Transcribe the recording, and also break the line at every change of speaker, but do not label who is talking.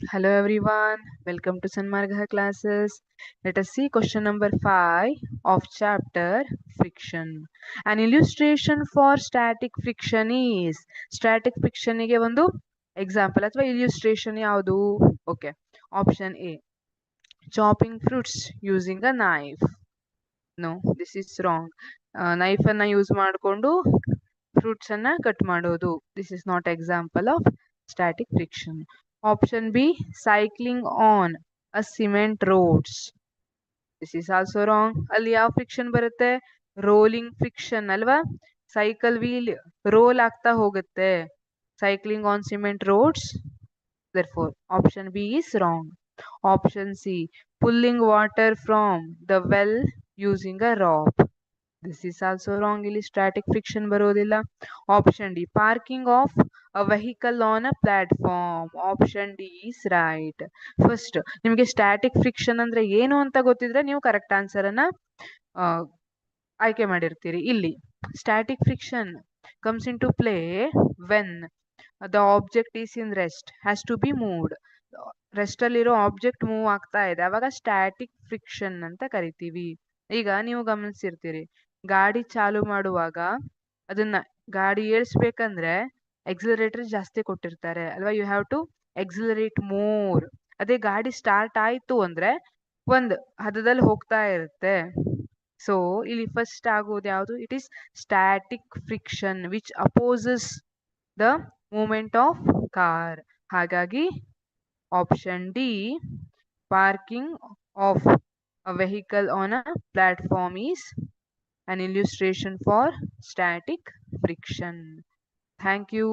Hello everyone, welcome to Sanmargha classes. Let us see question number 5 of chapter friction. An illustration for static friction is static friction ಗೆ ಒಂದು example ಅಥವಾ illustration ಯಾವುದು? Okay. Option A, chopping fruits using a knife. No, this is wrong. Knife ಅನ್ನ use ಮಾಡಿಕೊಂಡು fruits ಅನ್ನ cut ಮಾಡೋದು. This is not example of static friction. Option B, cycling on a cement roads. This is also wrong. ಅಲ್ಲಿ ಯಾವ friction ಬರುತ್ತೆ? Rolling friction ಅಲ್ವಾ? Cycle wheel roll ಆಗ್ತಾ ಹೋಗುತ್ತೆ. Cycling on cement roads. Therefore, option B is wrong. Option C, pulling water from the well using a rope. This is also wrong. ಇಲ್ಲಿ static friction ಬರೋದಿಲ್ಲ. Option D, parking of a vehicle on a platform. Option D is right. First, ನಿಮಗೆ static friction ಅಂದ್ರೆ ಏನು ಅಂತ ಗೊತ್ತಿದ್ರೆ ನೀವು correct answer ಅನ್ನ ಆಯ್ಕೆ ಮಾಡಿರ್ತೀರಿ. ಇಲ್ಲಿ static friction comes into play when the object is in rest, has to be moved. Rest ಅಲ್ಲಿರೋ ಆಬ್ಜೆಕ್ಟ್ ಮೂವ್ ಆಗ್ತಾ ಇದೆ, ಅವಾಗ ಸ್ಟ್ಯಾಟಿಕ್ ಫ್ರಿಕ್ಷನ್ ಅಂತ ಕರಿತೀವಿ. ಈಗ ನೀವು ಗಮನಿಸಿರ್ತೀರಿ, ಗಾಡಿ ಚಾಲು ಮಾಡುವಾಗ ಅದನ್ನ ಗಾಡಿ ಏಳ್ಸ್ಬೇಕಂದ್ರೆ ಎಕ್ಸಿಲರೇಟರ್ ಜಾಸ್ತಿ ಕೊಟ್ಟಿರ್ತಾರೆ ಅಲ್ವಾ? You have to accelerate more. ಅದೇ ಗಾಡಿ ಸ್ಟಾರ್ಟ್ ಆಯ್ತು ಅಂದ್ರೆ ಒಂದ್ ಹದದಲ್ಲಿ ಹೋಗ್ತಾ ಇರುತ್ತೆ. ಸೊ ಇಲ್ಲಿ ಫಸ್ಟ್ ಆಗೋದು ಯಾವುದು? It is static friction which opposes the movement of car. ಹಾಗಾಗಿ option D, parking of a vehicle on a platform is an illustration for static friction. Thank you.